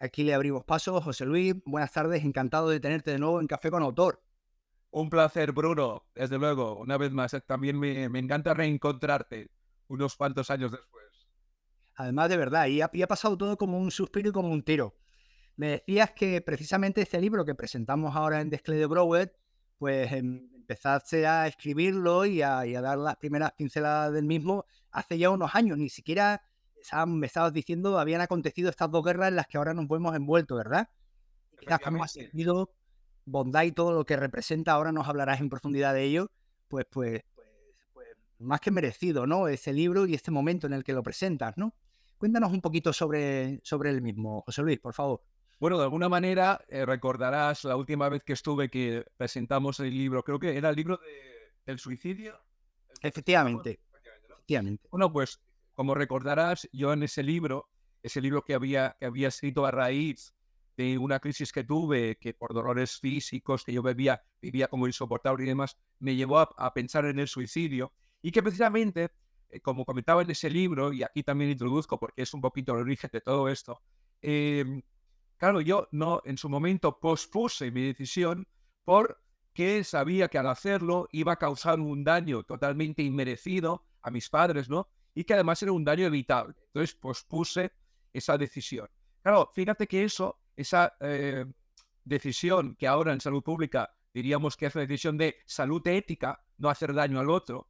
Aquí le abrimos paso. José Luis, buenas tardes, encantado de tenerte de nuevo en Café con Autor. Un placer, Bruno. Desde luego, una vez más, también me encanta reencontrarte unos cuantos años después. Además, de verdad, y ha pasado todo como un suspiro y como un tiro. Me decías que precisamente este libro que presentamos ahora en Desclé de Broward, pues empezaste a escribirlo y a dar las primeras pinceladas del mismo hace ya unos años. Ni siquiera, me estabas diciendo, habían acontecido estas dos guerras en las que ahora nos hemos envuelto, ¿verdad? Y quizás cuando has Efectivamente. sentido bondad y todo lo que representa, ahora nos hablarás en profundidad de ello, pues más que merecido, ¿no? Ese libro y este momento en el que lo presentas, ¿no? Cuéntanos un poquito sobre el mismo, José Luis, por favor. Bueno, de alguna manera recordarás la última vez que estuve que presentamos el libro, creo que era el libro del suicidio, el que presentamos. Efectivamente, Efectivamente, ¿no? efectivamente. Bueno, pues como recordarás, yo en ese libro que había escrito a raíz de una crisis que tuve, que por dolores físicos que yo vivía como insoportable y demás, me llevó a pensar en el suicidio y que precisamente, como comentaba en ese libro, y aquí también introduzco porque es un poquito el origen de todo esto, eh, claro, yo no en su momento pospuse mi decisión porque sabía que al hacerlo iba a causar un daño totalmente inmerecido a mis padres, ¿no? Y que además era un daño evitable. Entonces pospuse esa decisión. Claro, fíjate que esa decisión que ahora en salud pública diríamos que es una decisión de salud ética, no hacer daño al otro,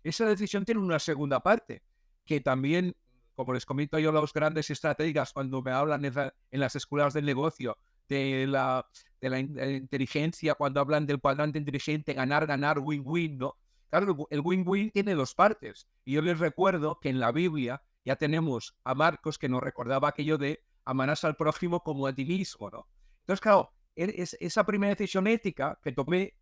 esa decisión tiene una segunda parte, que también, como les comento yo a los grandes estrategas cuando me hablan en las escuelas del negocio, de la inteligencia, cuando hablan del cuadrante inteligente, ganar, ganar, win-win, ¿no? Claro, el win-win tiene dos partes. Y yo les recuerdo que en la Biblia ya tenemos a Marcos que nos recordaba aquello de amarás al prójimo como a ti mismo, ¿no? Entonces, claro, esa primera decisión ética que tomé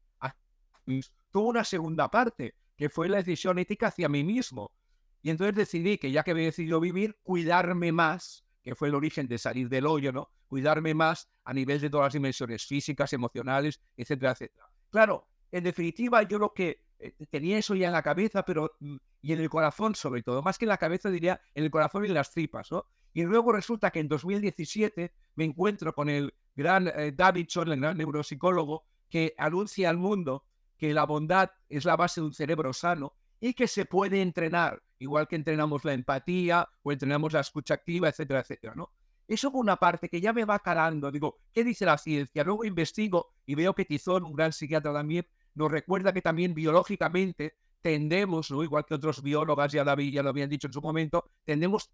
tuvo una segunda parte, que fue la decisión ética hacia mí mismo. Y entonces decidí que ya que había decidido vivir, cuidarme más, que fue el origen de salir del hoyo, ¿no? Cuidarme más a nivel de todas las dimensiones físicas, emocionales, etcétera, etcétera. Claro, en definitiva, yo lo que tenía eso ya en la cabeza, pero y en el corazón sobre todo, más que en la cabeza diría en el corazón y en las tripas, ¿no? Y luego resulta que en 2017 me encuentro con el gran Davidson, el gran neuropsicólogo, que anuncia al mundo que la bondad es la base de un cerebro sano y que se puede entrenar, igual que entrenamos la empatía o entrenamos la escucha activa, etcétera, etcétera, ¿no? Eso por una parte que ya me va calando, digo, ¿qué dice la ciencia? Luego investigo y veo que Tizón, un gran psiquiatra también, nos recuerda que también biológicamente tendemos, ¿no? Igual que otros biólogas ya lo habían dicho en su momento, tendemos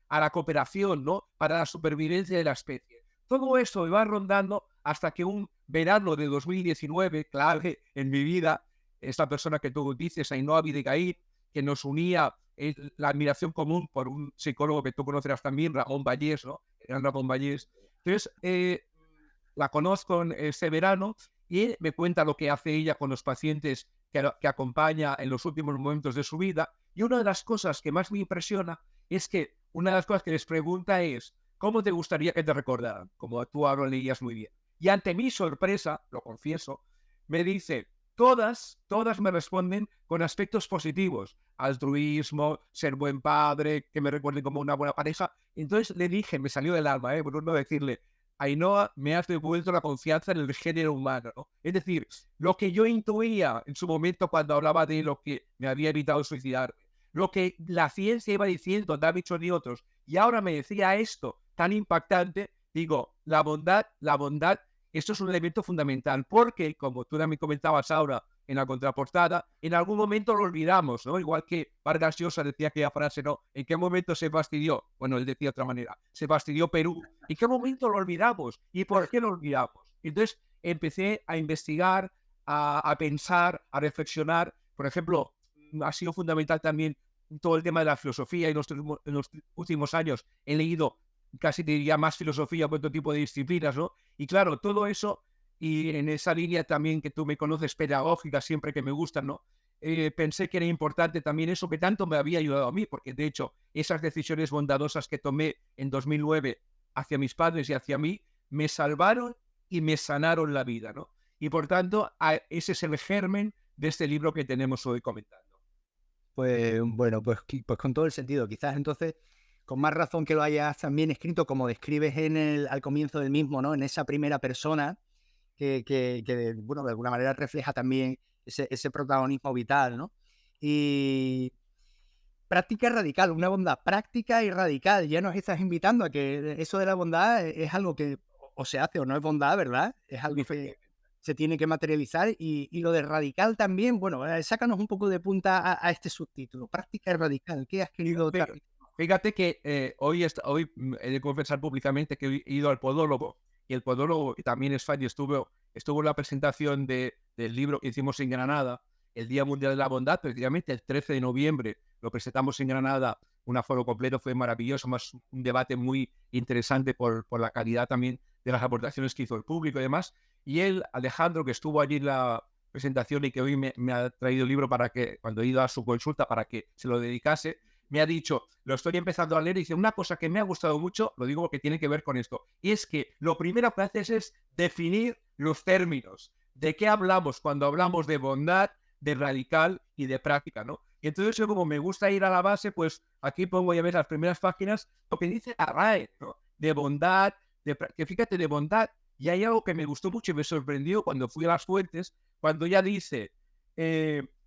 a la cooperación, ¿no? Para la supervivencia de la especie. Todo eso me va rondando hasta que un verano de 2019, clave en mi vida, esta persona que tú dices, Ainhoa Videgaín, que nos unía la admiración común por un psicólogo que tú conocerás también, Ramón Vallés, ¿no? Gran Ramón Vallés. Entonces, la conozco en ese verano y me cuenta lo que hace ella con los pacientes que acompaña en los últimos momentos de su vida. Y una de las cosas que más me impresiona es que una de las cosas que les pregunta es, ¿cómo te gustaría que te recordaran? Como tú ahora leías muy bien. Y ante mi sorpresa, lo confieso, me dice, todas me responden con aspectos positivos. Altruismo, ser buen padre, que me recuerden como una buena pareja. Entonces le dije, me salió del alma, por no decirle, Ainhoa, me has devuelto la confianza en el género humano, ¿no? Es decir, lo que yo intuía en su momento cuando hablaba de lo que me había evitado suicidar, lo que la ciencia iba diciendo, Davidson y otros, y ahora me decía esto tan impactante, digo, la bondad, esto es un elemento fundamental, porque, como tú también comentabas ahora en la contraportada, en algún momento lo olvidamos, ¿no? Igual que Vargas Llosa decía aquella frase, ¿no? ¿En qué momento se fastidió? Bueno, él decía de otra manera, se fastidió Perú. ¿En qué momento lo olvidamos? ¿Y por qué lo olvidamos? Entonces empecé a investigar, a pensar, a reflexionar. Por ejemplo, ha sido fundamental también todo el tema de la filosofía y en los últimos años he leído casi diría más filosofía que otro tipo de disciplinas, ¿no? Y claro, todo eso y en esa línea también que tú me conoces pedagógica siempre que me gustan, ¿no? Pensé que era importante también eso que tanto me había ayudado a mí, porque de hecho esas decisiones bondadosas que tomé en 2009 hacia mis padres y hacia mí me salvaron y me sanaron la vida, ¿no? Y por tanto, ese es el germen de este libro que tenemos hoy comentando. Pues bueno, pues con todo el sentido. Quizás entonces con más razón que lo hayas también escrito, como describes al comienzo del mismo, ¿no? En esa primera persona bueno, de alguna manera refleja también ese protagonismo vital, ¿no? Y práctica radical, una bondad práctica y radical. Ya nos estás invitando a que eso de la bondad es algo que o se hace o no es bondad, ¿verdad? Es algo que se tiene que materializar y lo de radical también, bueno, sácanos un poco de punta a este subtítulo, práctica y radical. ¿Qué has querido transmitir? Fíjate que hoy he de confesar públicamente que he ido al podólogo, y el podólogo también es fan, y estuvo en la presentación del libro que hicimos en Granada, el Día Mundial de la Bondad, precisamente el 13 de noviembre lo presentamos en Granada, un aforo completo, fue maravilloso, más un debate muy interesante por la calidad también de las aportaciones que hizo el público y demás. Y él, Alejandro, que estuvo allí en la presentación y que hoy me ha traído el libro para que, cuando he ido a su consulta, para que se lo dedicase, me ha dicho, lo estoy empezando a leer, y dice, una cosa que me ha gustado mucho, lo digo porque tiene que ver con esto, y es que lo primero que haces es definir los términos. ¿De qué hablamos cuando hablamos de bondad, de radical y de práctica, ¿no? Y entonces yo, como me gusta ir a la base, pues aquí pongo, ya ves, las primeras páginas, lo que dice la RAE, ¿no? De bondad, que fíjate, de bondad, y hay algo que me gustó mucho y me sorprendió cuando fui a las fuentes, cuando ya dice,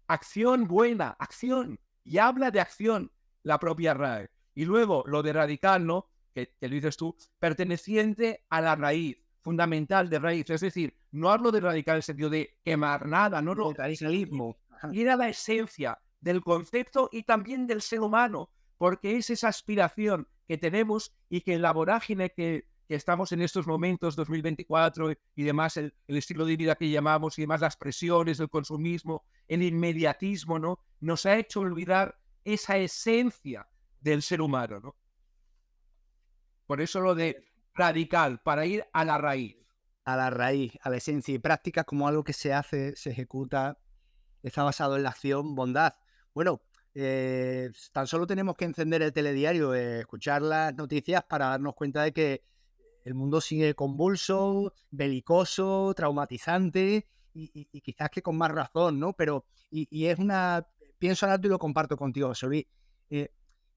acción buena, acción, y habla de acción la propia RAE. Y luego lo de radical, ¿no? Que lo dices tú, perteneciente a la raíz, fundamental de raíz. Es decir, no hablo de radical en el sentido de quemar nada, no, no. Radicalismo. Ir a la esencia del concepto y también del ser humano, porque es esa aspiración que tenemos y que en la vorágine que estamos en estos momentos, 2024 y demás, el estilo de vida que llamamos y demás, las presiones, el consumismo, el inmediatismo, ¿no? Nos ha hecho olvidar esa esencia del ser humano, ¿no? Por eso lo de radical, para ir a la raíz. A la raíz, a la esencia, y prácticas como algo que se hace, se ejecuta, está basado en la acción, bondad. Bueno, tan solo tenemos que encender el telediario, escuchar las noticias para darnos cuenta de que el mundo sigue convulso, belicoso, traumatizante y quizás que con más razón, ¿no? Pero, es pienso en alto y lo comparto contigo, José Luis.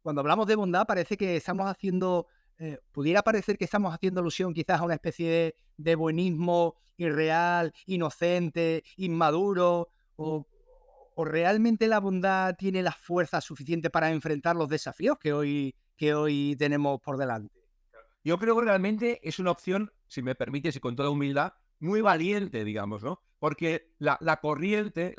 Cuando hablamos de bondad parece que estamos haciendo, pudiera parecer que estamos haciendo alusión quizás a una especie de buenismo irreal, inocente, inmaduro, o realmente la bondad tiene la fuerza suficiente para enfrentar los desafíos que hoy tenemos por delante. Yo creo que realmente es una opción, si me permites y con toda humildad, muy valiente, digamos, ¿no? Porque la corriente,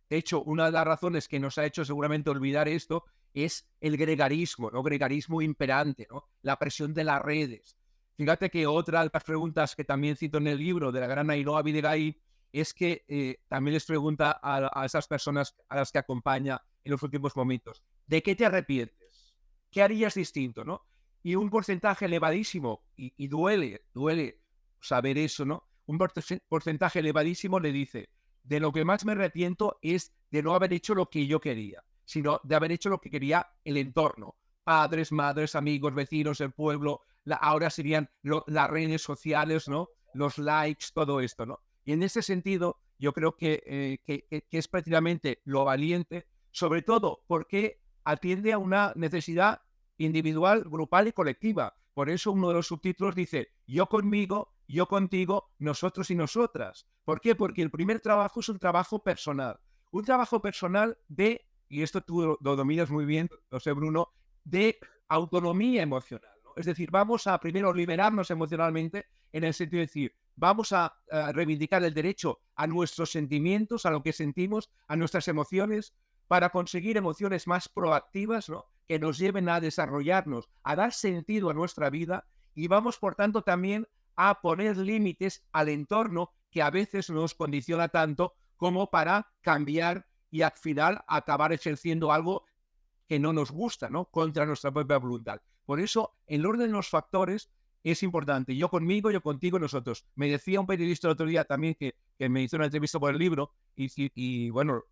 de hecho, una de las razones que nos ha hecho seguramente olvidar esto es el gregarismo, ¿no? Gregarismo imperante, ¿no? La presión de las redes. Fíjate que otra de las preguntas que también cito en el libro de la gran Ainhoa Bidegain es que también les pregunta a esas personas a las que acompaña en los últimos momentos, ¿de qué te arrepientes? ¿Qué harías distinto, no? Y un porcentaje elevadísimo, y duele saber eso, ¿no? Un porcentaje elevadísimo le dice, de lo que más me arrepiento es de no haber hecho lo que yo quería, sino de haber hecho lo que quería el entorno. Padres, madres, amigos, vecinos, el pueblo, ahora serían las redes sociales, ¿no? Los likes, todo esto, ¿no? Y en ese sentido, yo creo que es prácticamente lo valiente, sobre todo porque atiende a una necesidad individual, grupal y colectiva. Por eso uno de los subtítulos dice, yo conmigo, yo contigo, nosotros y nosotras. ¿Por qué? Porque el primer trabajo es un trabajo personal. Un trabajo personal y esto tú lo dominas muy bien, lo sé, Bruno, de autonomía emocional, ¿no? Es decir, vamos a primero liberarnos emocionalmente en el sentido de decir, vamos a reivindicar el derecho a nuestros sentimientos, a lo que sentimos, a nuestras emociones, para conseguir emociones más proactivas, ¿no? Que nos lleven a desarrollarnos, a dar sentido a nuestra vida, y vamos, por tanto, también a poner límites al entorno que a veces nos condiciona tanto como para cambiar y al final acabar ejerciendo algo que no nos gusta, ¿no? Contra nuestra propia voluntad. Por eso, el orden de los factores es importante. Yo conmigo, yo contigo, nosotros. Me decía un periodista el otro día también que me hizo una entrevista por el libro y bueno,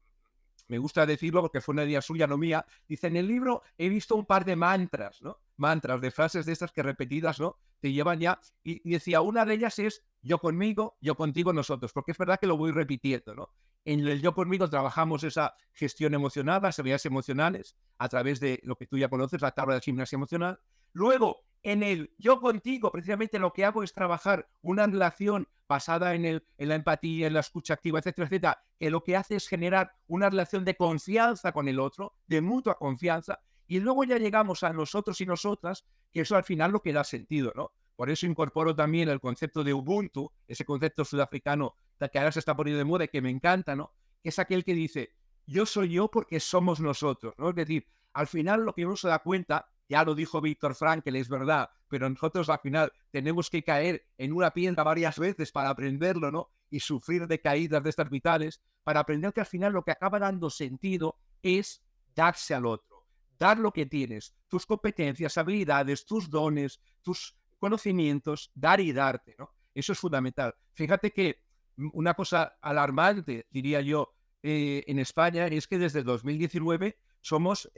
me gusta decirlo porque fue una idea suya, no mía. Dice, en el libro he visto un par de mantras, ¿no? Mantras, de frases de estas que repetidas, ¿no? Te llevan ya. Y decía, una de ellas es yo conmigo, yo contigo, nosotros. Porque es verdad que lo voy repitiendo, ¿no? En el Yo Conmigo trabajamos esa gestión emocional, las habilidades emocionales, a través de lo que tú ya conoces, la tabla de gimnasia emocional. Luego, en el Yo Contigo, precisamente lo que hago es trabajar una relación basada en la empatía, en la escucha activa, etcétera, etcétera, que lo que hace es generar una relación de confianza con el otro, de mutua confianza, y luego ya llegamos a nosotros y nosotras, que eso al final lo que da sentido, ¿no? Por eso incorporo también el concepto de Ubuntu, ese concepto sudafricano que ahora se está poniendo de moda y que me encanta, ¿no? Que es aquel que dice, yo soy yo porque somos nosotros, ¿no? Es decir, al final lo que uno se da cuenta, ya lo dijo Víctor Frankl, es verdad, pero nosotros al final tenemos que caer en una piedra varias veces para aprenderlo, ¿no? Y sufrir de caídas de estas vitales, para aprender que al final lo que acaba dando sentido es darse al otro, dar lo que tienes, tus competencias, habilidades, tus dones, tus conocimientos, dar y darte, ¿no? Eso es fundamental. Fíjate que una cosa alarmante, diría yo, en España es que desde 2019 somos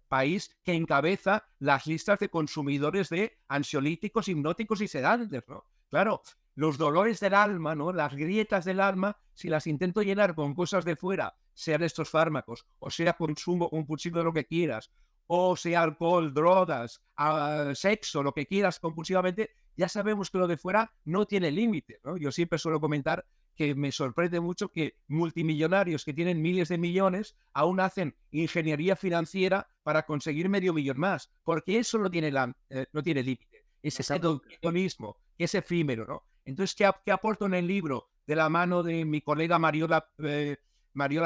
país que encabeza las listas de consumidores de ansiolíticos, hipnóticos y sedantes, ¿no? Claro, los dolores del alma, ¿no? Las grietas del alma, si las intento llenar con cosas de fuera, sean estos fármacos, o sea consumo compulsivo de lo que quieras, o sea alcohol, drogas, sexo, lo que quieras compulsivamente, ya sabemos que lo de fuera no tiene límite, ¿no? Yo siempre suelo comentar que me sorprende mucho que multimillonarios que tienen miles de millones aún hacen ingeniería financiera para conseguir medio millón más, porque eso no tiene, no tiene límite. Es ese hedonismo, que es efímero, ¿no? Entonces, ¿qué aporto en el libro de la mano de mi colega Mariola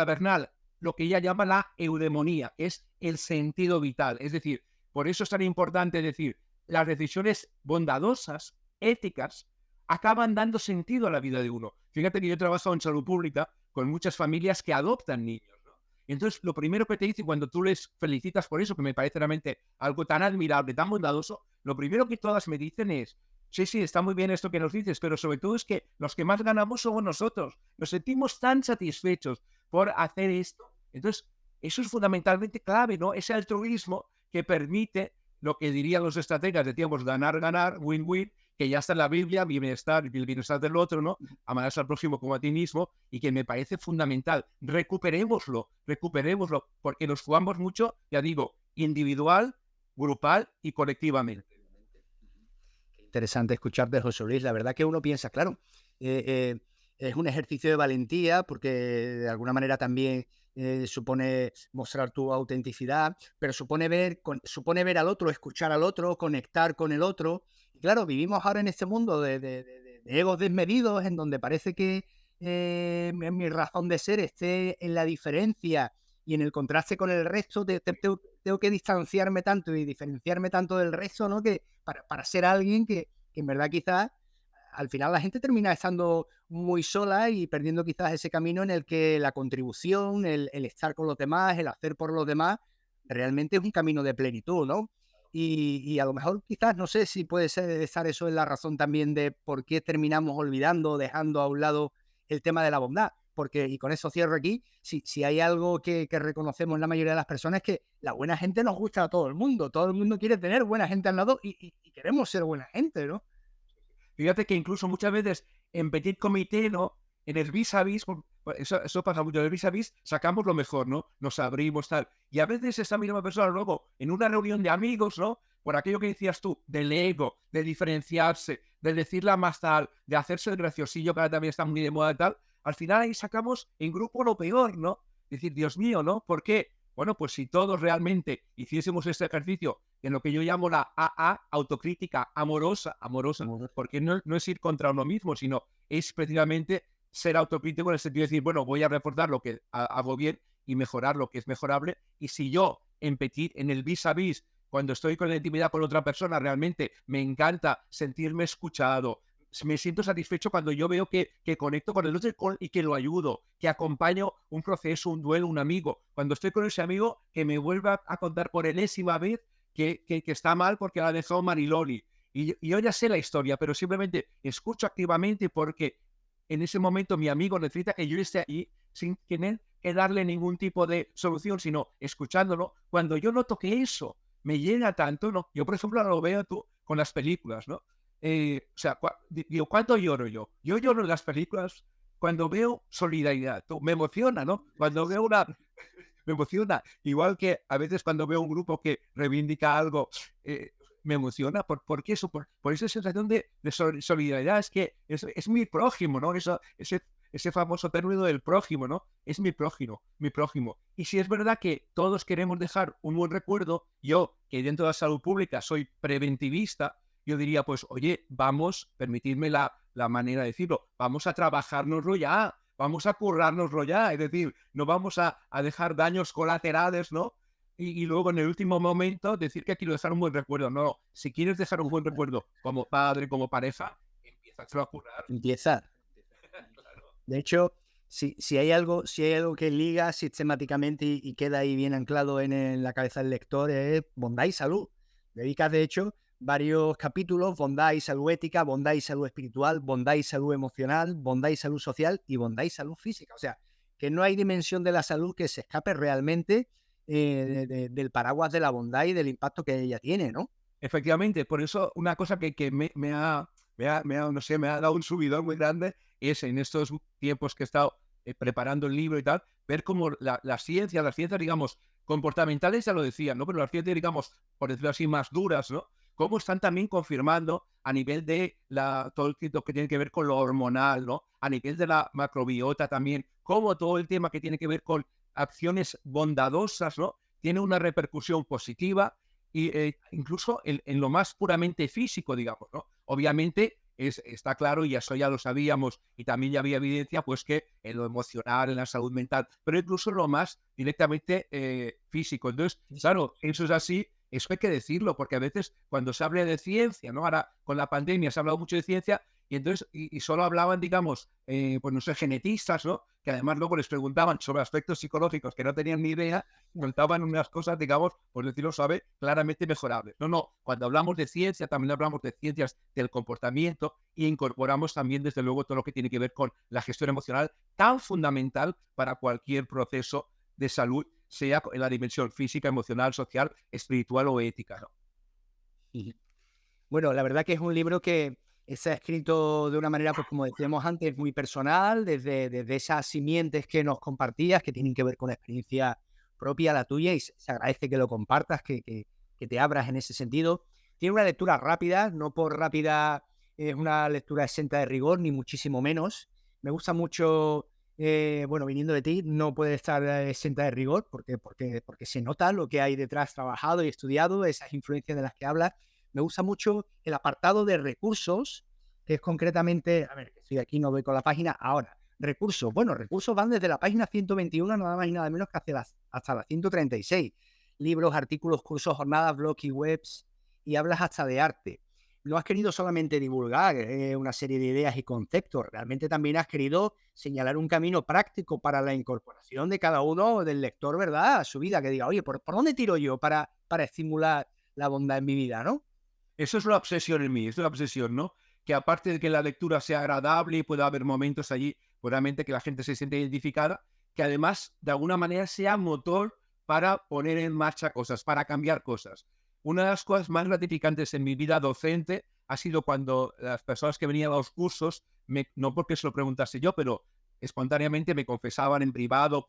Bernal? Lo que ella llama la eudemonía, que es el sentido vital. Es decir, por eso es tan importante decir, las decisiones bondadosas, éticas, acaban dando sentido a la vida de uno. Fíjate que yo he trabajado en salud pública con muchas familias que adoptan niños, ¿no? Entonces, lo primero que te dicen cuando tú les felicitas por eso, que me parece realmente algo tan admirable, tan bondadoso, lo primero que todas me dicen es, sí, está muy bien esto que nos dices, pero sobre todo es que los que más ganamos somos nosotros. Nos sentimos tan satisfechos por hacer esto. Entonces, eso es fundamentalmente clave, ¿no? Ese altruismo que permite lo que dirían los estrategas, decíamos ganar, ganar, win-win, que ya está en la Biblia, mi bienestar y el bienestar del otro, ¿no? Amarás al próximo como a ti mismo, y que me parece fundamental. Recuperémoslo, porque nos jugamos mucho, ya digo, individual, grupal y colectivamente. Interesante escucharte, José Luis. La verdad que uno piensa, claro, es un ejercicio de valentía porque de alguna manera también supone mostrar tu autenticidad, pero supone ver al otro, escuchar al otro, conectar con el otro. Y claro, vivimos ahora en este mundo de egos desmedidos, en donde parece que mi razón de ser esté en la diferencia y en el contraste con el resto. Tengo que distanciarme tanto y diferenciarme tanto del resto, ¿no? Que para ser alguien que en verdad quizás al final la gente termina estando muy sola y perdiendo quizás ese camino en el que la contribución, el estar con los demás, el hacer por los demás, realmente es un camino de plenitud, ¿no? Y a lo mejor quizás, no sé si puede estar eso en la razón también de por qué terminamos olvidando, dejando a un lado el tema de la bondad. Porque, y con eso cierro aquí, si hay algo que reconocemos en la mayoría de las personas, es que la buena gente nos gusta a todo el mundo quiere tener buena gente al lado y queremos ser buena gente, ¿no? Fíjate que incluso muchas veces en petit comité, ¿no? En el vis-a-vis, eso pasa mucho, en el vis-a-vis sacamos lo mejor, ¿no? Nos abrimos, tal. Y a veces esa misma persona luego, en una reunión de amigos, ¿no? Por aquello que decías tú, del ego, de diferenciarse, de decirla más tal, de hacerse el graciosillo, que ahora también está muy de moda y tal, al final ahí sacamos en grupo lo peor, ¿no? Decir, Dios mío, ¿no? ¿Por qué? Bueno, pues si todos realmente hiciésemos este ejercicio en lo que yo llamo la AA, autocrítica amorosa, porque no es ir contra uno mismo, sino es precisamente ser autocrítico en el sentido de decir, bueno, voy a reforzar lo que hago bien y mejorar lo que es mejorable. Y si yo en el vis a vis, cuando estoy con la intimidad con otra persona, realmente me encanta sentirme escuchado, me siento satisfecho cuando yo veo que conecto con el otro y que lo ayudo, que acompaño un proceso, un duelo, un amigo. Cuando estoy con ese amigo, que me vuelva a contar por enésima vez que está mal porque la ha dejado Mariloli. Y yo ya sé la historia, pero simplemente escucho activamente porque en ese momento mi amigo necesita que yo esté ahí sin tener que darle ningún tipo de solución, sino escuchándolo. Cuando yo noto que eso me llega tanto, ¿no? Yo, por ejemplo, lo veo tú con las películas, ¿no? O sea, digo, ¿cuánto lloro yo? Yo lloro en las películas cuando veo solidaridad, me emociona, ¿no? Cuando veo me emociona. Igual que a veces cuando veo un grupo que reivindica algo, me emociona. ¿Por qué eso? Por esa sensación de solidaridad. Es que es mi prójimo, ¿no? Ese famoso término del prójimo, ¿no? Es mi prójimo, mi prójimo. Y si es verdad que todos queremos dejar un buen recuerdo, yo, que dentro de la salud pública soy preventivista, yo diría, pues, oye, permitidme la manera de decirlo, vamos a trabajárnoslo ya, vamos a currárnoslo ya, es decir, no vamos a dejar daños colaterales, ¿no? Y luego en el último momento decir que quiero dejar un buen recuerdo. No, si quieres dejar un buen recuerdo como padre, como pareja, empieza a currar. Empieza. Claro. De hecho, si hay algo que liga sistemáticamente y queda ahí bien anclado en la cabeza del lector, es bondad y salud. Dedicas, de hecho, varios capítulos: bondad y salud ética, bondad y salud espiritual, bondad y salud emocional, bondad y salud social y bondad y salud física. O sea, que no hay dimensión de la salud que se escape realmente del paraguas de la bondad y del impacto que ella tiene, ¿no? Efectivamente, por eso una cosa que no sé, me ha dado un subidón muy grande es en estos tiempos que he estado preparando el libro y tal, ver cómo las ciencias, digamos, comportamentales ya lo decían, ¿no? Pero las ciencias, digamos, por decirlo así, más duras, ¿no? Cómo están también confirmando a nivel de todo el que tiene que ver con lo hormonal, ¿no? A nivel de la macrobiota también, cómo todo el tema que tiene que ver con acciones bondadosas, ¿no? Tiene una repercusión positiva y incluso en lo más puramente físico, digamos, ¿no? Obviamente está claro, y eso ya lo sabíamos, y también ya había evidencia, pues que en lo emocional, en la salud mental, pero incluso lo más directamente físico. Entonces, claro, eso es así, eso hay que decirlo, porque a veces cuando se habla de ciencia, ¿no? Ahora con la pandemia se ha hablado mucho de ciencia, y entonces, y solo hablaban, digamos, pues no sé, genetistas, ¿no? Que además luego les preguntaban sobre aspectos psicológicos que no tenían ni idea, contaban unas cosas, digamos, por decirlo suave, claramente mejorables. No, cuando hablamos de ciencia, también hablamos de ciencias del comportamiento e incorporamos también, desde luego, todo lo que tiene que ver con la gestión emocional, tan fundamental para cualquier proceso de salud, sea en la dimensión física, emocional, social, espiritual o ética, ¿no? Bueno, la verdad que es un libro que se ha escrito de una manera, pues como decíamos antes, muy personal, desde esas simientes que nos compartías, que tienen que ver con la experiencia propia, la tuya, y se agradece que lo compartas, que te abras en ese sentido. Tiene una lectura rápida, no por rápida es una lectura exenta de rigor, ni muchísimo menos. Me gusta mucho, bueno, viniendo de ti, no puede estar exenta de rigor, porque se nota lo que hay detrás trabajado y estudiado, esas influencias de las que hablas. Me gusta mucho el apartado de recursos, que es concretamente, a ver, estoy aquí, no voy con la página, ahora, recursos. Bueno, recursos van desde la página 121, nada más y nada menos que hasta la 136. Libros, artículos, cursos, jornadas, blogs y webs, y hablas hasta de arte. No has querido solamente divulgar una serie de ideas y conceptos, realmente también has querido señalar un camino práctico para la incorporación de cada uno del lector, ¿verdad?, a su vida, que diga, oye, ¿por dónde tiro yo para estimular la bondad en mi vida, ¿no? Eso es una obsesión en mí, es una obsesión, ¿no? Que aparte de que la lectura sea agradable y pueda haber momentos allí, pues realmente que la gente se siente identificada, que además de alguna manera sea motor para poner en marcha cosas, para cambiar cosas. Una de las cosas más gratificantes en mi vida docente ha sido cuando las personas que venían a los cursos, no porque se lo preguntase yo, pero espontáneamente me confesaban en privado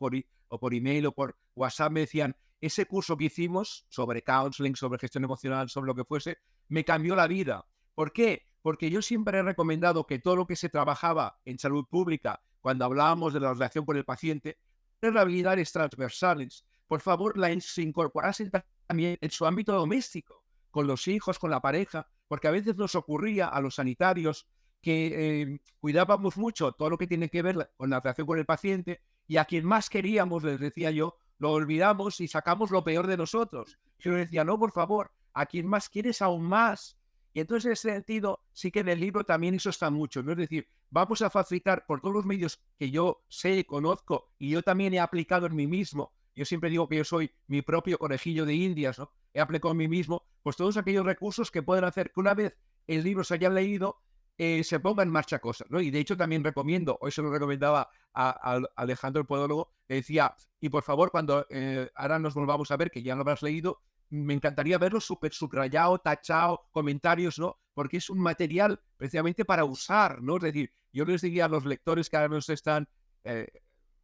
o por email o por WhatsApp, me decían, ese curso que hicimos sobre counseling, sobre gestión emocional, sobre lo que fuese, me cambió la vida. ¿Por qué? Porque yo siempre he recomendado que todo lo que se trabajaba en salud pública, cuando hablábamos de la relación con el paciente, eran habilidades transversales. Por favor, se incorporasen también en su ámbito doméstico, con los hijos, con la pareja, porque a veces nos ocurría a los sanitarios que cuidábamos mucho todo lo que tiene que ver con la relación con el paciente y a quien más queríamos, les decía yo, lo olvidamos y sacamos lo peor de nosotros. Yo le decía, no, por favor, a quien más quieres aún más. Y entonces en ese sentido sí que en el libro también eso está mucho, ¿no? Es decir, vamos a facilitar por todos los medios que yo sé, conozco y yo también he aplicado en mí mismo. Yo siempre digo que yo soy mi propio conejillo de indias, ¿no? He aplicado en mí mismo, pues todos aquellos recursos que pueden hacer que una vez el libro se haya leído, se ponga en marcha cosas, ¿no? Y de hecho también recomiendo, hoy se lo recomendaba a Alejandro el podólogo, le decía, y por favor, cuando ahora nos volvamos a ver, que ya lo habrás leído, me encantaría verlo súper subrayado, tachado, comentarios, ¿no? Porque es un material precisamente para usar, ¿no? Es decir, yo les diría a los lectores que ahora nos están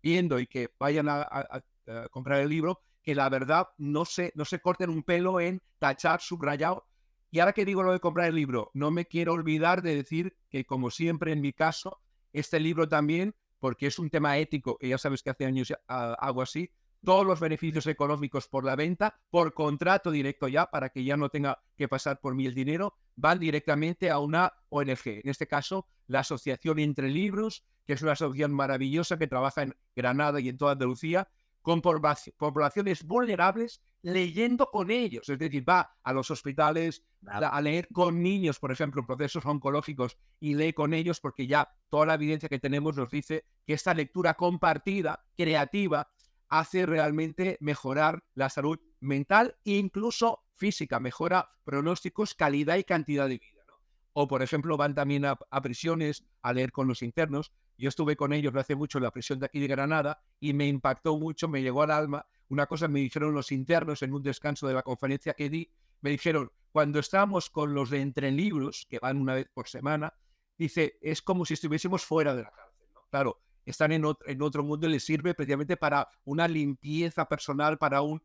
viendo y que vayan a comprar el libro, que la verdad no se corten un pelo en tachar, subrayado. Y ahora que digo lo de comprar el libro, no me quiero olvidar de decir que, como siempre en mi caso, este libro también, porque es un tema ético, que ya sabes que hace años hago así, todos los beneficios económicos por la venta, por contrato directo ya, para que ya no tenga que pasar por mí el dinero, van directamente a una ONG. En este caso, la Asociación Entre Libros, que es una asociación maravillosa que trabaja en Granada y en toda Andalucía, con poblaciones vulnerables, leyendo con ellos. Es decir, va a los hospitales a leer con niños, por ejemplo, en procesos oncológicos, y lee con ellos, porque ya toda la evidencia que tenemos nos dice que esta lectura compartida, creativa, hace realmente mejorar la salud mental e incluso física, mejora pronósticos, calidad y cantidad de vida, ¿no? O, por ejemplo, van también a prisiones a leer con los internos. Yo estuve con ellos no hace mucho en la prisión de aquí de Granada y me impactó mucho, me llegó al alma. Una cosa me dijeron los internos en un descanso de la conferencia que di, me dijeron, cuando estamos con los de Entre Libros, que van una vez por semana, dice, es como si estuviésemos fuera de la cárcel, ¿no? Claro, están en otro mundo y les sirve precisamente para una limpieza personal, para un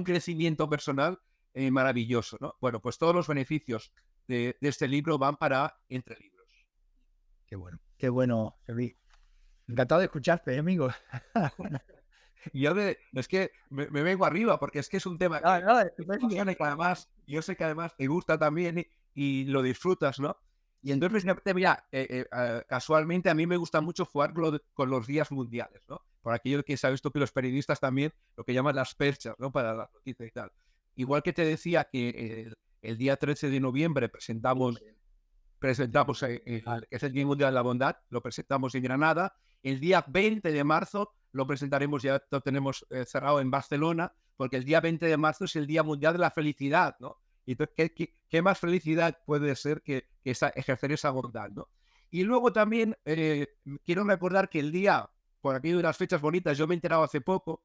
crecimiento personal maravilloso, ¿no? Bueno, pues todos los beneficios de este libro van para Entre Libros. Qué bueno, Serví. Encantado de escucharte, amigo. Y es que me vengo arriba, porque es que es un tema que, que además, yo sé que además te gusta también y lo disfrutas, ¿no? Y entonces, mira, casualmente a mí me gusta mucho jugar con los días mundiales, ¿no? Por aquello que sabes tú que los periodistas también, lo que llaman las perchas, ¿no? Para las noticias y tal. Igual que te decía que el día 13 de noviembre presentamos que es el Día Mundial de la Bondad, lo presentamos en Granada. El día 20 de marzo lo presentaremos, ya lo tenemos cerrado en Barcelona, porque el día 20 de marzo es el Día Mundial de la Felicidad, ¿no? Y entonces, ¿qué más felicidad puede ser que ejercer esa bondad, ¿no? Y luego también quiero recordar que el día, por aquello de las fechas bonitas, yo me he enterado hace poco,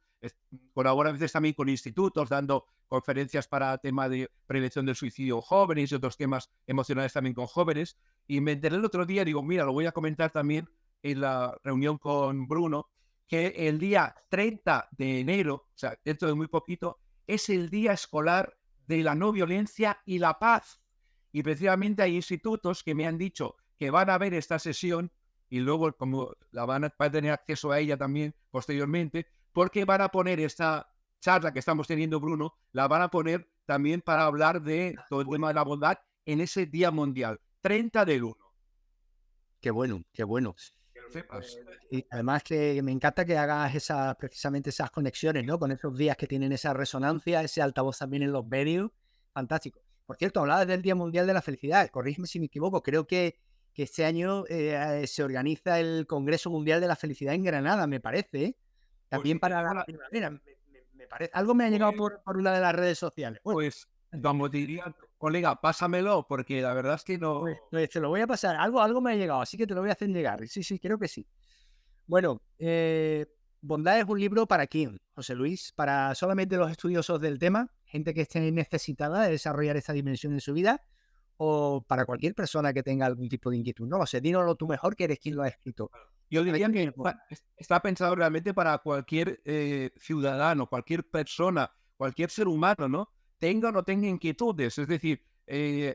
colaboro a veces también con institutos, dando conferencias para tema de prevención del suicidio jóvenes y otros temas emocionales también con jóvenes. Y me enteré el otro día, digo, mira, lo voy a comentar también en la reunión con Bruno, que el día 30 de enero, o sea, dentro de muy poquito, es el día escolar de la no violencia y la paz. Y precisamente hay institutos que me han dicho que van a ver esta sesión y luego como van a tener acceso a ella también posteriormente, porque van a poner esta charla que estamos teniendo, Bruno, la van a poner también para hablar de todo el tema de la bondad en ese Día Mundial, 30 del 1. Qué bueno, qué bueno. Que lo sepas. Y además que me encanta que hagas precisamente esas conexiones, ¿no? Con esos días que tienen esa resonancia, ese altavoz también en los medios. Fantástico. Por cierto, hablabas del Día Mundial de la Felicidad. Corrígeme si me equivoco. Creo que este año se organiza el Congreso Mundial de la Felicidad en Granada, me parece, ¿eh? También Pues, para la primavera. Me parece. Algo me ha llegado por una de las redes sociales. Bueno, pues, como diría, colega, pásamelo, porque la verdad es que no. pues te lo voy a pasar. Algo me ha llegado, así que te lo voy a hacer llegar. Sí, creo que sí. Bueno, Bondad es un libro para quién, José Luis, para solamente los estudiosos del tema, gente que esté necesitada de desarrollar esta dimensión en su vida, o para cualquier persona que tenga algún tipo de inquietud. No lo sé, dínoslo tú mejor, que eres quien lo ha escrito. Yo diría que está pensado realmente para cualquier ciudadano, cualquier persona, cualquier ser humano, ¿no? Tenga o no tenga inquietudes. Es decir,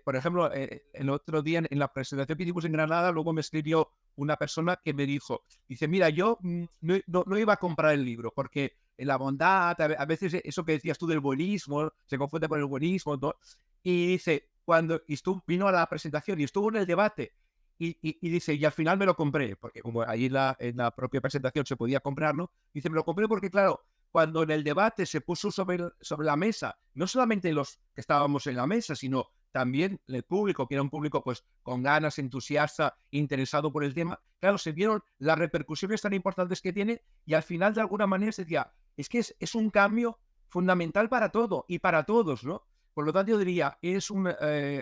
por ejemplo, el otro día en la presentación que hicimos en Granada, luego me escribió una persona que me dice, mira, yo no iba a comprar el libro porque la bondad, a veces eso que decías tú del buenismo, se confunde con el buenismo, ¿no? Y dice, vino a la presentación y estuvo en el debate y dice, y al final me lo compré, porque como ahí en la propia presentación se podía comprar, ¿no? Dice, me lo compré porque, claro, cuando en el debate se puso sobre la mesa, no solamente los que estábamos en la mesa, sino también el público, que era un público pues con ganas, entusiasta, interesado por el tema, claro, se vieron las repercusiones tan importantes que tiene y al final de alguna manera se decía, es que es un cambio fundamental para todo y para todos, ¿no? Por lo tanto, yo diría, es un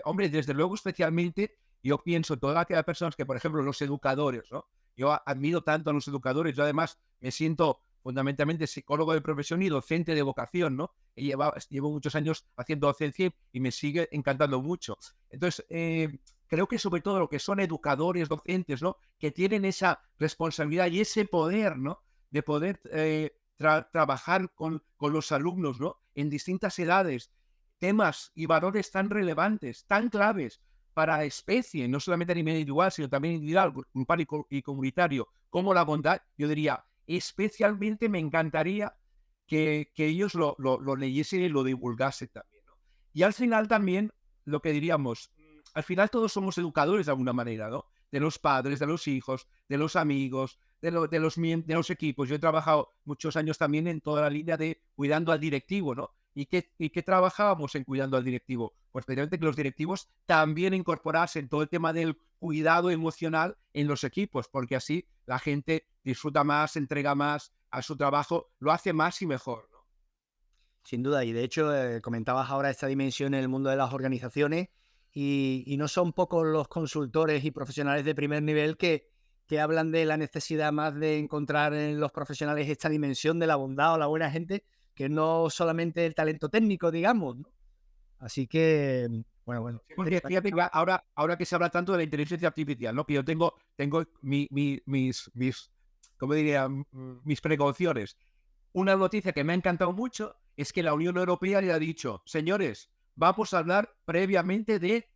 hombre, desde luego especialmente, yo pienso, todas aquellas personas que, por ejemplo, los educadores, ¿no? Yo admiro tanto a los educadores, yo además me siento fundamentalmente psicólogo de profesión y docente de vocación, ¿no? Y llevo muchos años haciendo docencia y me sigue encantando mucho. Entonces, creo que sobre todo lo que son educadores, docentes, ¿no? Que tienen esa responsabilidad y ese poder, ¿no? De poder trabajar con los alumnos, ¿no? En distintas edades, temas y valores tan relevantes, tan claves para la especie, no solamente a nivel individual, sino también individual, grupal y comunitario, como la bondad. Yo diría, especialmente me encantaría que ellos lo leyesen y lo divulgasen también, ¿no? Y al final también, lo que diríamos, al final todos somos educadores de alguna manera, ¿no? De los padres, de los hijos, de los amigos, de los equipos. Yo he trabajado muchos años también en toda la línea de cuidando al directivo, ¿no? ¿Y qué trabajábamos en cuidando al directivo? Pues precisamente que los directivos también incorporasen todo el tema del cuidado emocional en los equipos, porque así la gente disfruta más, entrega más a su trabajo, lo hace más y mejor, ¿no? Sin duda, y de hecho comentabas ahora esta dimensión en el mundo de las organizaciones y no son pocos los consultores y profesionales de primer nivel que hablan de la necesidad más de encontrar en los profesionales esta dimensión de la bondad o la buena gente, que no solamente el talento técnico, digamos, ¿no? Así que, bueno. Sí, porque fíjate que ahora que se habla tanto de la inteligencia artificial, ¿no? Que yo tengo mis, ¿cómo diría? Mis precauciones. Una noticia que me ha encantado mucho es que la Unión Europea le ha dicho, señores, vamos a hablar previamente de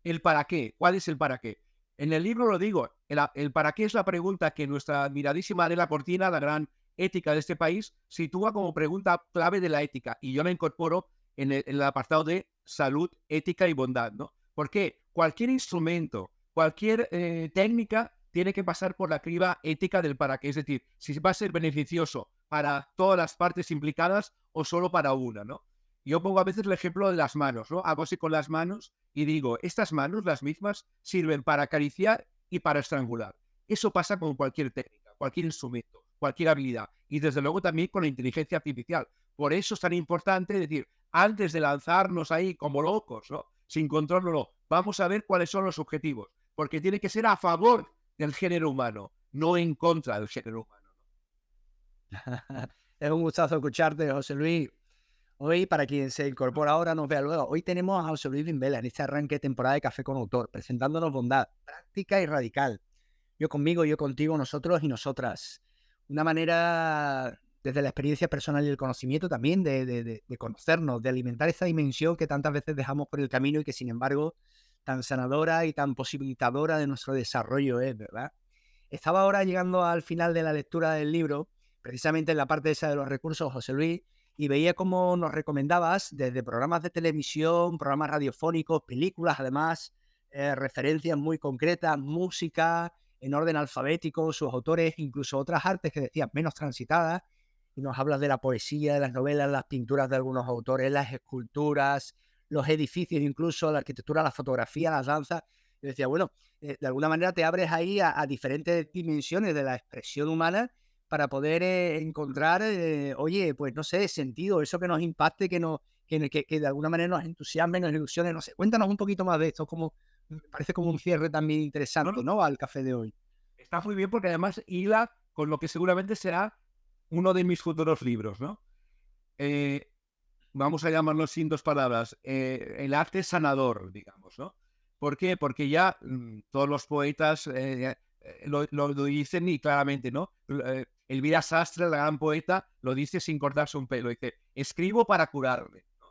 el para qué. ¿Cuál es el para qué? En el libro lo digo, el para qué es la pregunta que nuestra admiradísima Adela Cortina, la gran ética de este país, sitúa como pregunta clave de la ética. Y yo la incorporo en el apartado de salud, ética y bondad, ¿no? Porque cualquier instrumento, cualquier técnica tiene que pasar por la criba ética del para qué. Es decir, si va a ser beneficioso para todas las partes implicadas o solo para una, ¿no? Yo pongo a veces el ejemplo de las manos, ¿no? Hago así con las manos y digo, estas manos, las mismas, sirven para acariciar y para estrangular. Eso pasa con cualquier técnica, cualquier instrumento, cualquier habilidad. Y desde luego también con la inteligencia artificial. Por eso es tan importante decir, antes de lanzarnos ahí como locos, ¿no? Sin control, no, vamos a ver cuáles son los objetivos. Porque tiene que ser a favor del género humano, no en contra del género humano. Es un gustazo escucharte, José Luis. Hoy, para quien se incorpora ahora, nos vea luego. Hoy tenemos a José Luis Vimbela en este arranque de temporada de Café con Autor, presentándonos bondad práctica y radical. Yo conmigo, yo contigo, nosotros y nosotras. Una manera, desde la experiencia personal y el conocimiento también, de conocernos, de alimentar esa dimensión que tantas veces dejamos por el camino y que, sin embargo, tan sanadora y tan posibilitadora de nuestro desarrollo es, ¿verdad? Estaba ahora llegando al final de la lectura del libro, precisamente en la parte esa de los recursos, José Luis, y veía cómo nos recomendabas desde programas de televisión, programas radiofónicos, películas, además, referencias muy concretas, música en orden alfabético, sus autores, incluso otras artes que decías menos transitadas, y nos hablas de la poesía, de las novelas, las pinturas de algunos autores, las esculturas, los edificios, incluso la arquitectura, la fotografía, las danzas. Yo decía, bueno, de alguna manera te abres ahí a diferentes dimensiones de la expresión humana para poder encontrar, oye, pues no sé, sentido, eso que nos impacte, que de alguna manera nos entusiasme, nos ilusione, no sé. Cuéntanos un poquito más de esto, como me parece como un cierre también interesante, ¿no? Al café de hoy. Está muy bien porque además hila con lo que seguramente será uno de mis futuros libros, ¿no? Vamos a llamarlo sin dos palabras, el arte sanador, digamos, ¿no? ¿Por qué? Porque ya todos los poetas lo dicen y claramente, ¿no? Elvira Sastre, la gran poeta, lo dice sin cortarse un pelo. Dice, escribo para curarme, ¿no?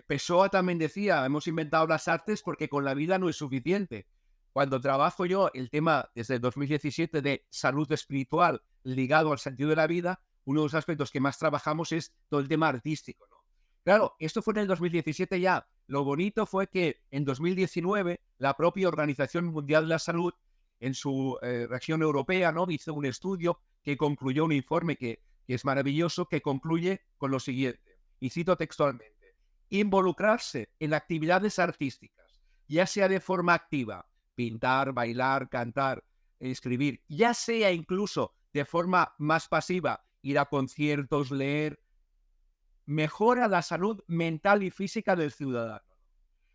Pessoa también decía, hemos inventado las artes porque con la vida no es suficiente. Cuando trabajo yo el tema desde el 2017 de salud espiritual ligado al sentido de la vida, uno de los aspectos que más trabajamos es todo el tema artístico, ¿no? Claro, esto fue en el 2017 ya. Lo bonito fue que en 2019 la propia Organización Mundial de la Salud en su región europea, ¿no? Hizo un estudio que concluyó un informe que es maravilloso, que concluye con lo siguiente, y cito textualmente, involucrarse en actividades artísticas, ya sea de forma activa, pintar, bailar, cantar, escribir, ya sea incluso de forma más pasiva, ir a conciertos, leer, mejora la salud mental y física del ciudadano.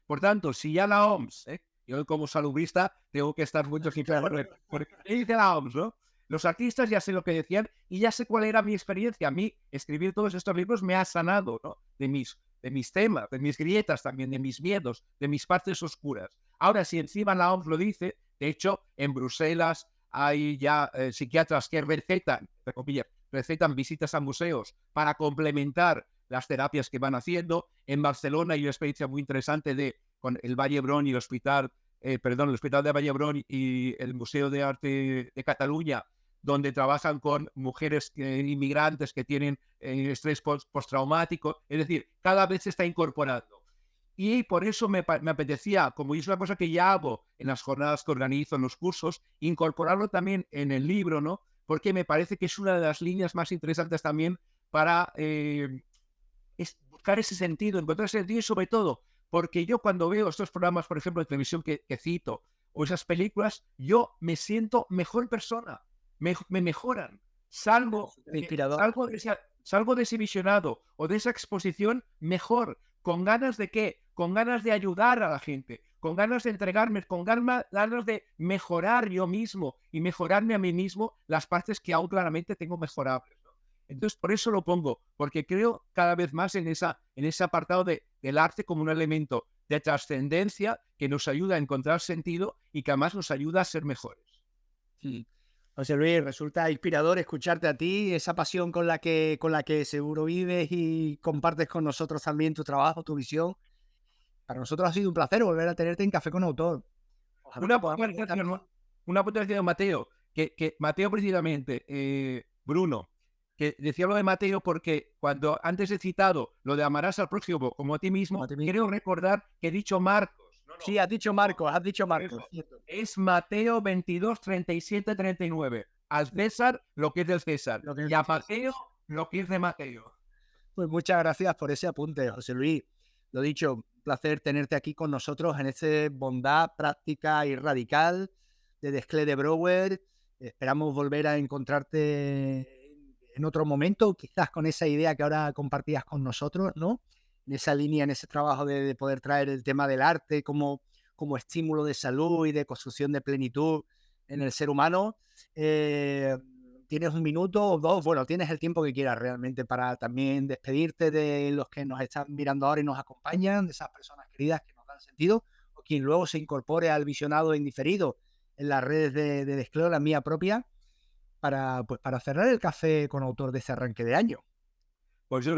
Por tanto, si ya la OMS, yo como salubrista tengo que estar mucho sin ¿qué dice la OMS, no? Los artistas ya sé lo que decían y ya sé cuál era mi experiencia. A mí escribir todos estos libros me ha sanado, ¿no? De mis temas, de mis grietas también, de mis miedos, de mis partes oscuras. Ahora, si encima la OMS lo dice, de hecho, en Bruselas hay ya psiquiatras que recetan, entre comillas, recetan visitas a museos para complementar las terapias que van haciendo. En Barcelona hay una experiencia muy interesante con el Vall d'Hebron y el Hospital de Vall d'Hebron y el Museo de Arte de Cataluña, donde trabajan con mujeres inmigrantes que tienen estrés postraumático. Es decir, cada vez se está incorporando. Y por eso me apetecía, como es una cosa que ya hago en las jornadas que organizo, en los cursos, incorporarlo también en el libro, ¿no? Porque me parece que es una de las líneas más interesantes también para buscar ese sentido, encontrar ese sentido y sobre todo, porque yo cuando veo estos programas, por ejemplo, de televisión que cito, o esas películas, yo me siento mejor persona, me mejoran. Inspirador. Salgo de ese visionado o de esa exposición mejor. ¿Con ganas de qué? Con ganas de ayudar a la gente, con ganas de entregarme, con ganas de mejorar yo mismo y mejorarme a mí mismo las partes que aún claramente tengo mejorables, ¿no? Entonces, por eso lo pongo, porque creo cada vez más en ese apartado del arte como un elemento de trascendencia que nos ayuda a encontrar sentido y que además nos ayuda a ser mejores. Sí. José Luis, resulta inspirador escucharte a ti, esa pasión con la que seguro vives y compartes con nosotros también tu trabajo, tu visión. Para nosotros ha sido un placer volver a tenerte en Café con Autor. Una puntualización de Mateo, que Mateo precisamente, Bruno, que decía lo de Mateo porque cuando antes he citado lo de amarás al próximo como a ti mismo, creo recordar que he dicho Marcos. Sí, has dicho Marcos. Es Mateo 22, 37, 39. Al César lo que es del César. Y a Mateo lo que es de Mateo. Pues muchas gracias por ese apunte, José Luis. Lo dicho, un placer tenerte aquí con nosotros en esta bondad práctica y radical de Desclés de Brouwer. Esperamos volver a encontrarte en otro momento, quizás con esa idea que ahora compartías con nosotros, ¿no? En esa línea, en ese trabajo de poder traer el tema del arte como estímulo de salud y de construcción de plenitud en el ser humano. Tienes un minuto o dos, bueno, tienes el tiempo que quieras realmente para también despedirte de los que nos están mirando ahora y nos acompañan, de esas personas queridas que nos dan sentido, o quien luego se incorpore al visionado en diferido en las redes de Descleo, la mía propia, para cerrar el Café con Autor de ese arranque de año. Pues yo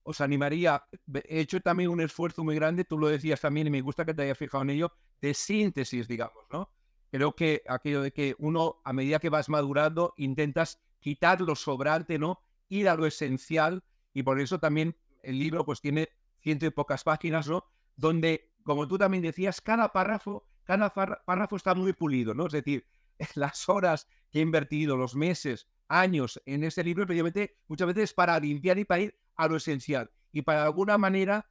os animaría, he hecho también un esfuerzo muy grande, tú lo decías también y me gusta que te hayas fijado en ello, de síntesis, digamos, ¿no? Creo que aquello de que uno, a medida que vas madurando, intentas quitar lo sobrante, ¿no? Ir a lo esencial, y por eso también el libro pues tiene ciento y pocas páginas, ¿no? Donde, como tú también decías, cada párrafo está muy pulido, ¿no? Es decir, las horas que he invertido, los meses, años en este libro, precisamente muchas veces para limpiar y para ir a lo esencial y para de alguna manera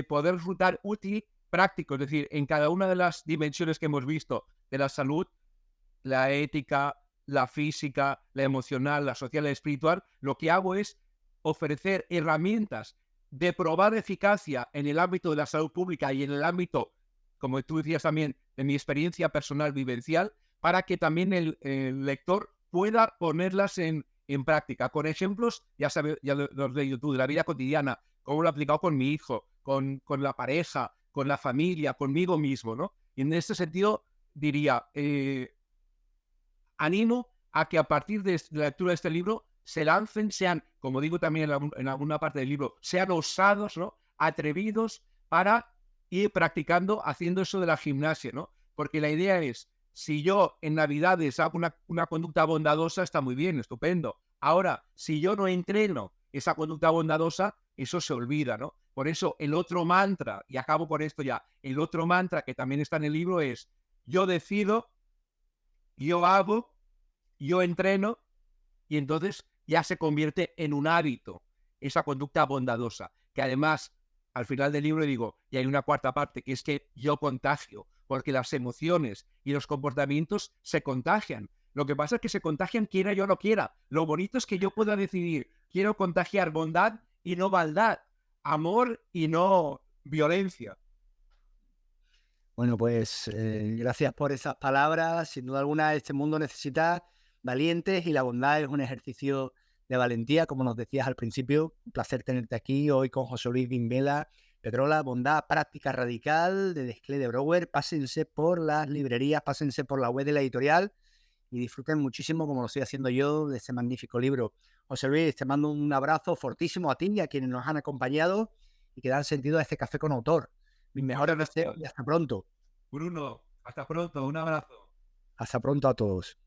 poder resultar útil, práctico, es decir, en cada una de las dimensiones que hemos visto de la salud, la ética, la física, la emocional, la social, la espiritual, lo que hago es ofrecer herramientas de probada eficacia en el ámbito de la salud pública y en el ámbito, como tú decías también, de mi experiencia personal vivencial, para que también el lector pueda ponerlas en práctica, con ejemplos, ya los de YouTube, de la vida cotidiana, cómo lo he aplicado con mi hijo, con la pareja, con la familia, conmigo mismo, ¿no? Y en este sentido diría, animo a que a partir de la lectura de este libro se lancen, sean, como digo también en alguna parte del libro, sean osados, ¿no? Atrevidos para ir practicando, haciendo eso de la gimnasia, ¿no? Porque la idea es, si yo en Navidades hago una conducta bondadosa, está muy bien, estupendo. Ahora, si yo no entreno esa conducta bondadosa, eso se olvida, ¿no? Por eso el otro mantra, y acabo por esto ya, el otro mantra que también está en el libro es, yo decido, yo hago, yo entreno, y entonces ya se convierte en un hábito, esa conducta bondadosa, que además, al final del libro digo, y hay una cuarta parte, que es que yo contagio, porque las emociones y los comportamientos se contagian. Lo que pasa es que se contagian quiera yo no quiera. Lo bonito es que yo pueda decidir, quiero contagiar bondad y no maldad, amor y no violencia. Bueno, pues gracias por esas palabras. Sin duda alguna, este mundo necesita valientes y la bondad es un ejercicio de valentía, como nos decías al principio. Un placer tenerte aquí hoy con José Luis Vimbela Pedrola. Bondad práctica radical de Desclée Brouwer. Pásense por las librerías, pásense por la web de la editorial y disfruten muchísimo, como lo estoy haciendo yo, de ese magnífico libro. José Luis, te mando un abrazo fortísimo a ti y a quienes nos han acompañado y que dan sentido a este café con autor. Mis mejores Muchas deseos gracias. y hasta pronto. Bruno, hasta pronto, un abrazo. Hasta pronto a todos.